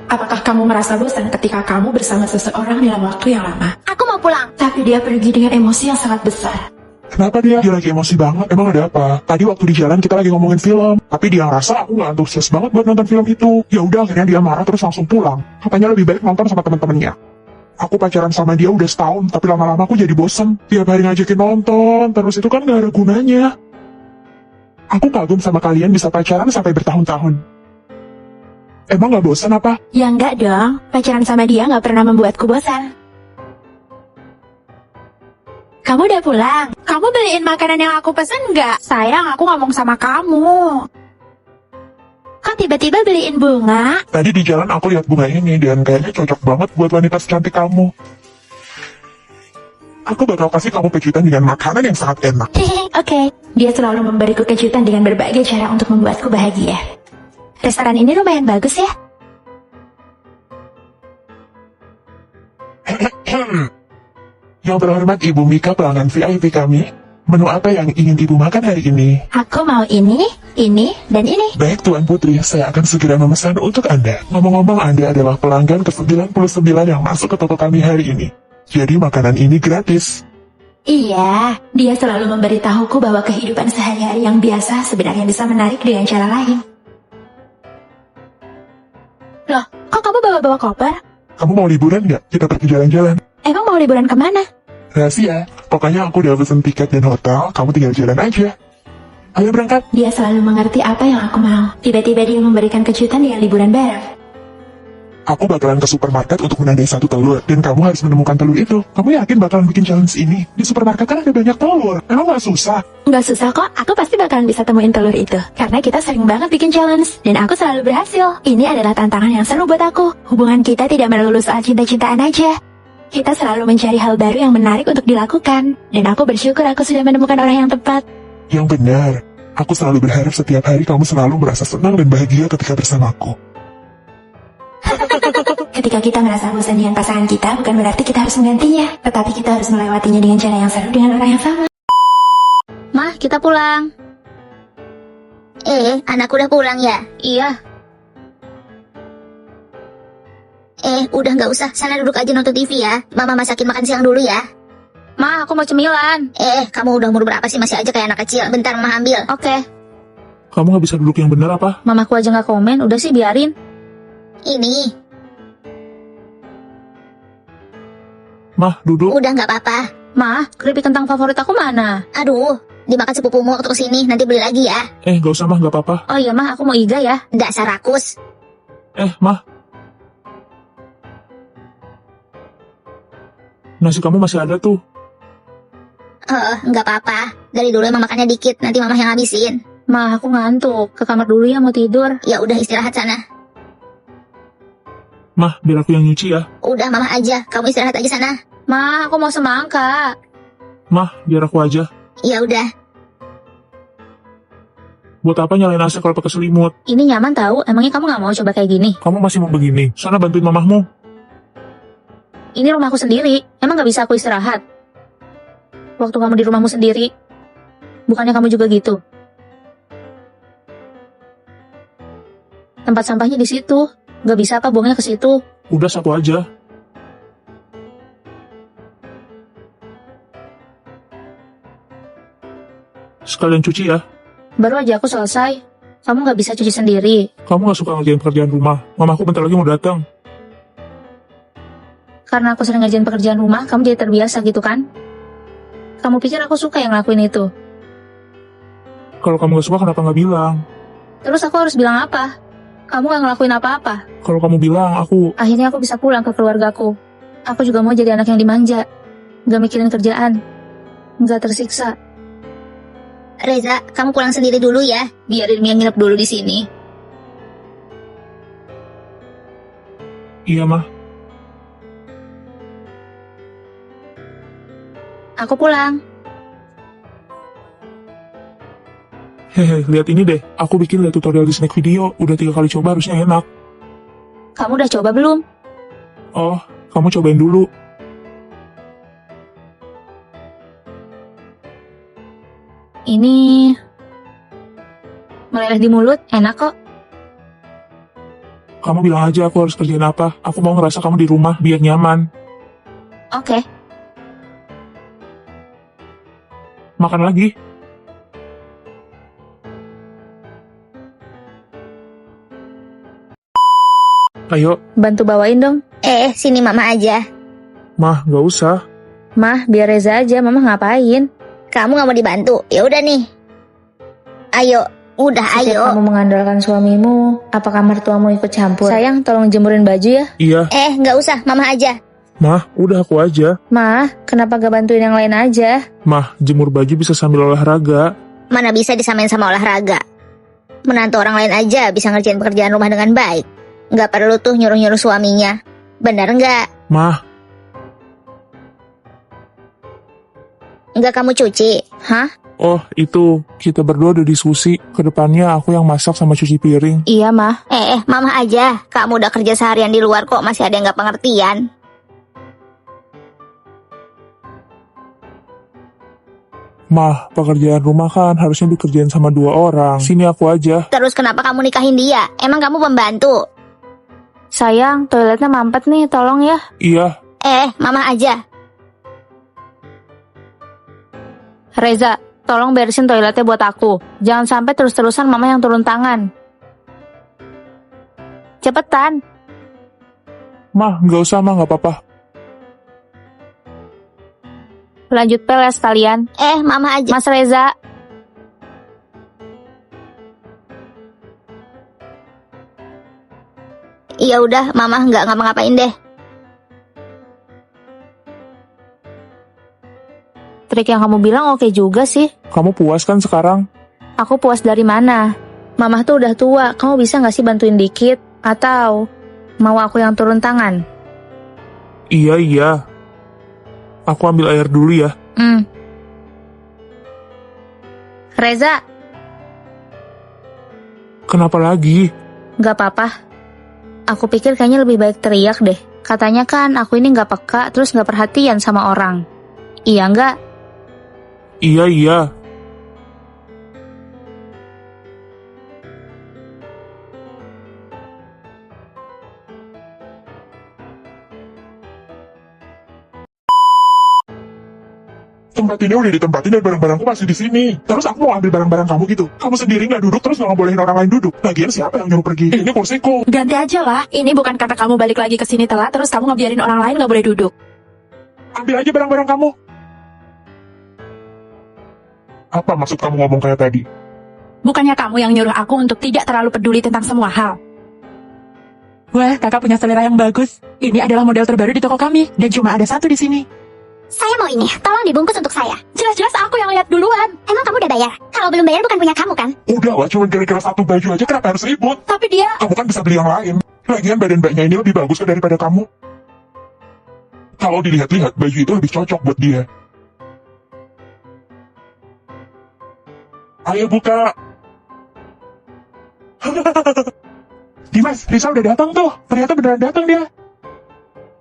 Apakah kamu merasa bosan ketika kamu bersama seseorang dalam waktu yang lama? Aku mau pulang. Tapi dia pergi dengan emosi yang sangat besar. Kenapa dia? Dia lagi emosi banget. Emang ada apa? Tadi waktu di jalan kita lagi ngomongin film. Tapi dia ngerasa aku gak antusias banget buat nonton film itu. Ya udah, akhirnya dia marah terus langsung pulang. Katanya lebih baik nonton sama teman-temannya. Aku pacaran sama dia udah setahun, tapi lama-lama aku jadi bosen. Tiap hari ngajakin nonton, terus itu kan gak ada gunanya. Aku kagum sama kalian bisa pacaran sampai bertahun-tahun. Emang gak bosan apa? Ya enggak dong, pacaran sama dia gak pernah membuatku bosan. Kamu udah pulang? Kamu beliin makanan yang aku pesen nggak? Sayang, aku ngomong sama kamu. Kok tiba-tiba beliin bunga? Tadi di jalan aku lihat bunga ini dan kayaknya cocok banget buat wanita secantik kamu. Aku bakal kasih kamu kejutan dengan makanan yang sangat enak. Oke. Dia selalu memberiku kejutan dengan berbagai cara untuk membuatku bahagia. Restoran ini lumayan bagus ya? Yang terhormat Ibu Mika, pelanggan VIP kami. Menu apa yang ingin Ibu makan hari ini? Aku mau ini, dan ini. Baik Tuan Putri, saya akan segera memesan untuk Anda. Ngomong-ngomong, Anda adalah pelanggan ke-99 yang masuk ke toko kami hari ini. Jadi makanan ini gratis. Iya, dia selalu memberitahuku bahwa kehidupan sehari-hari yang biasa sebenarnya bisa menarik dengan cara lain. Loh, kok kamu bawa-bawa koper? Kamu mau liburan nggak? Kita pergi jalan-jalan. Emang mau liburan kemana? Rahasia. Pokoknya aku udah pesen tiket dan hotel, kamu tinggal jalan aja. Ayo berangkat. Dia selalu mengerti apa yang aku mau. Tiba-tiba dia memberikan kejutan dengan liburan bareng. Aku bakalan ke supermarket untuk menandai satu telur, dan kamu harus menemukan telur itu. Kamu yakin bakalan bikin challenge ini? Di supermarket kan ada banyak telur. Emang gak susah? Nggak susah kok, aku pasti bakalan bisa temuin telur itu. Karena kita sering banget bikin challenge, dan aku selalu berhasil. Ini adalah tantangan yang seru buat aku. Hubungan kita tidak melulu soal cinta-cintaan aja. Kita selalu mencari hal baru yang menarik untuk dilakukan. Dan aku bersyukur aku sudah menemukan orang yang tepat. Yang benar. Aku selalu berharap setiap hari kamu selalu merasa senang dan bahagia ketika bersamaku. Ketika kita merasa bosan dengan pasangan kita, bukan berarti kita harus menggantinya. Tetapi kita harus melewatinya dengan cara yang seru dengan orang yang sama. Mah, kita pulang. Anakku udah pulang ya? Iya. Udah nggak usah. Sana duduk aja nonton TV ya. Mama masakin makan siang dulu ya. Ma, aku mau cemilan. Kamu udah umur berapa sih? Masih aja kayak anak kecil. Bentar, Mama ambil. Oke. Kamu gak bisa duduk yang benar apa? Mamaku aja nggak komen. Udah sih, biarin. Ini. Mah, duduk. Udah nggak apa-apa. Ma, keripik kentang favorit aku mana? Aduh, dimakan sepupumu waktu kesini. Nanti beli lagi ya. Gak usah mah, gak apa-apa. Oh iya, Ma, aku mau iga ya. Dasar rakus. Mah. Nasi kamu masih ada tuh. Nggak apa-apa. Dari dulu emang makannya dikit. Nanti Mama yang habisin. Ma, aku ngantuk. Ke kamar dulu ya, mau tidur. Ya udah, istirahat sana. Mah, biar aku yang nyuci ya. Udah, Mama aja. Kamu istirahat aja sana. Ma, aku mau semangka. Mah, biar aku aja. Ya udah. Buat apa nyalain AC kalau pakai selimut? Ini nyaman tahu. Emangnya kamu nggak mau coba kayak gini? Kamu masih mau begini? Sana bantuin mamahmu. Ini rumahku sendiri. Emang nggak bisa aku istirahat? Waktu kamu di rumahmu sendiri, bukannya kamu juga gitu? Tempat sampahnya di situ. Nggak bisa apa buangnya ke situ? Udah sapu aja. Sekalian cuci ya. Baru aja aku selesai. Kamu nggak bisa cuci sendiri. Kamu gak suka ngerjain pekerjaan rumah. Mamaku bentar lagi mau datang. Karena aku sering ngerjain pekerjaan rumah, kamu jadi terbiasa gitu kan? Kamu pikir aku suka yang ngelakuin itu? Kalau kamu gak suka kenapa gak bilang? Terus aku harus bilang apa? Kamu gak ngelakuin apa-apa. Kalau kamu bilang, Akhirnya aku bisa pulang ke keluargaku. Aku juga mau jadi anak yang dimanja. Gak mikirin kerjaan. Gak tersiksa. Reza, kamu pulang sendiri dulu ya. Biarin Mia nginep dulu di sini. Iya, Mah. Aku pulang. Hehe, lihat ini deh. Aku bikin lihat tutorial di snack video. Udah 3 kali coba, harusnya enak. Kamu udah coba belum? Oh, kamu cobain dulu. Ini meleleh di mulut, enak kok. Kamu bilang aja aku harus kerjain apa. Aku mau ngerasa kamu di rumah, biar nyaman. Oke. Makan lagi. Ayo, Bantu bawain dong. Sini mama aja. Mah, gak usah. Mah, biar Reza aja, mama ngapain? Kamu nggak mau dibantu? Ya udah nih. Ayo, udah ayo. Setiap kamu mengandalkan suamimu, apakah mertuamu ikut campur? Sayang, tolong jemurin baju ya. Iya, Nggak usah, mama aja. Mah, udah aku aja. Mah, kenapa gak bantuin yang lain aja? Mah, jemur baju bisa sambil olahraga. Mana bisa disamain sama olahraga. Menantu orang lain aja bisa ngerjain pekerjaan rumah dengan baik. Nggak perlu tuh nyuruh-nyuruh suaminya. Bener nggak? Mah, Nggak kamu cuci? Hah? oh itu, kita berdua udah diskusi. Kedepannya aku yang masak sama cuci piring. Iya, Mah. Mama aja. Kamu udah kerja seharian di luar kok masih ada yang nggak pengertian. Mah, pekerjaan rumah kan harusnya dikerjain sama 2 orang. Sini aku aja. Terus kenapa kamu nikahin dia? Emang kamu pembantu? Sayang, toiletnya mampet nih, tolong ya. Iya, Mama aja. Reza, tolong beresin toiletnya buat aku. Jangan sampai terus-terusan mama yang turun tangan. Cepetan. Mah, gak usah mah, gak apa-apa. Lanjut pel ya sekalian. Mama aja. Mas Reza. Iya udah, mama nggak ngapa-ngapain deh. Trik yang kamu bilang oke juga sih. Kamu puas kan sekarang? Aku puas dari mana? Mama tuh udah tua, kamu bisa gak sih bantuin dikit? Atau mau aku yang turun tangan? Iya. Aku ambil air dulu ya. Reza, Kenapa lagi? gak apa-apa. Aku pikir kayaknya lebih baik teriak deh. Katanya kan aku ini gak peka terus gak perhatian sama orang. Iya gak? Iya. Tempat ini udah ditempatin dan barang-barangku masih di sini. Terus aku mau ambil barang-barang kamu gitu. Kamu sendiri nggak duduk terus nggak bolehin orang lain duduk. Lagian siapa yang nyuruh pergi? Ini kursiku. Ganti aja lah. Ini bukan karena kamu balik lagi ke sini telat, terus kamu ngebiarin orang lain nggak boleh duduk. Ambil aja barang-barang kamu. Apa maksud kamu ngomong kayak tadi? Bukannya kamu yang nyuruh aku untuk tidak terlalu peduli tentang semua hal. Wah, kakak punya selera yang bagus. Ini adalah model terbaru di toko kami, dan cuma ada satu di sini. Saya mau ini, tolong dibungkus untuk saya. Jelas-jelas aku yang lihat duluan. Emang kamu udah bayar? Kalau belum bayar bukan punya kamu kan? Udah lah, cuma gara-gara satu baju aja kenapa harus ribut? Tapi dia... Kamu kan bisa beli yang lain. Lagian badan mbaknya ini lebih bagus kan daripada kamu. Kalau dilihat-lihat, baju itu lebih cocok buat dia. Ayo buka. Dimas, Risa udah datang tuh. Ternyata beneran datang dia.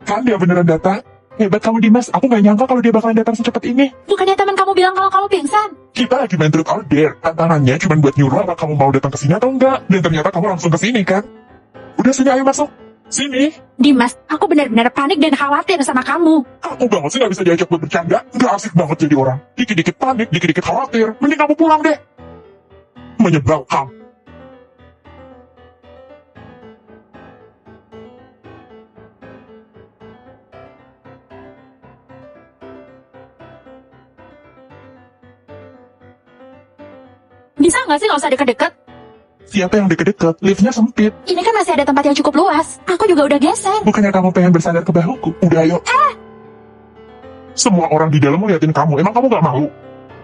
Kan dia beneran datang. Hebat kamu Dimas, aku gak nyangka kalau dia bakalan datang secepat ini. Bukannya teman kamu bilang kalau kamu pingsan? Kita lagi main truth or dare. Tantangannya cuma buat nyuruh apa kamu mau datang ke sini atau enggak. Dan ternyata kamu langsung ke sini kan. Udah sini, ayo masuk. Sini. Dimas, aku benar-benar panik dan khawatir sama kamu. Aku banget sih gak bisa diajak buat bercanda. Gak asik banget jadi orang. Dikit-dikit panik, dikit-dikit khawatir. Mending kamu pulang deh. Menyebalkan. Bisa nggak sih nggak usah deket-deket? Siapa yang deket-deket? Liftnya sempit. Ini kan masih ada tempat yang cukup luas. Aku juga udah geser. Bukannya kamu pengen bersandar ke bahuku? Udah ayo. Semua orang di dalam ngeliatin kamu. Emang kamu gak malu?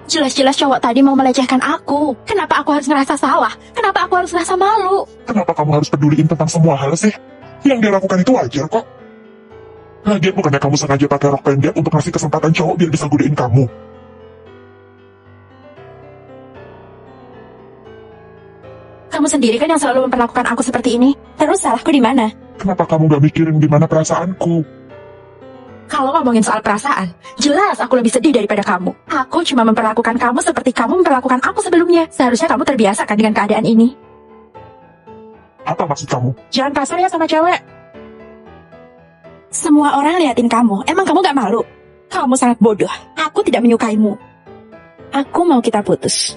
Jelas-jelas cowok tadi mau melecehkan aku. Kenapa aku harus ngerasa salah? Kenapa aku harus ngerasa malu? Kenapa kamu harus peduliin tentang semua hal sih? Yang dia lakukan itu wajar kok. Lagian bukannya kamu sengaja pakai rok pendek untuk ngasih kesempatan cowok biar bisa godain kamu. Kamu sendiri kan yang selalu memperlakukan aku seperti ini. Terus salahku di mana? Kenapa kamu gak mikirin gimana perasaanku? Kalau ngomongin soal perasaan, jelas aku lebih sedih daripada kamu. Aku cuma memperlakukan kamu seperti kamu memperlakukan aku sebelumnya. Seharusnya kamu terbiasa kan dengan keadaan ini. Apa maksud kamu? Jangan kasar ya sama cewek. Semua orang liatin kamu. Emang kamu gak malu? Kamu sangat bodoh. Aku tidak menyukaimu. Aku mau kita putus.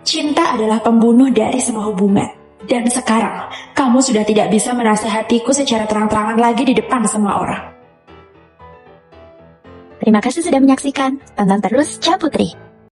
Cinta adalah pembunuh dari semua hubungan. Dan sekarang, kamu sudah tidak bisa menasehatiku secara terang-terangan lagi di depan semua orang. Terima kasih sudah menyaksikan. Tonton terus Ca Putri.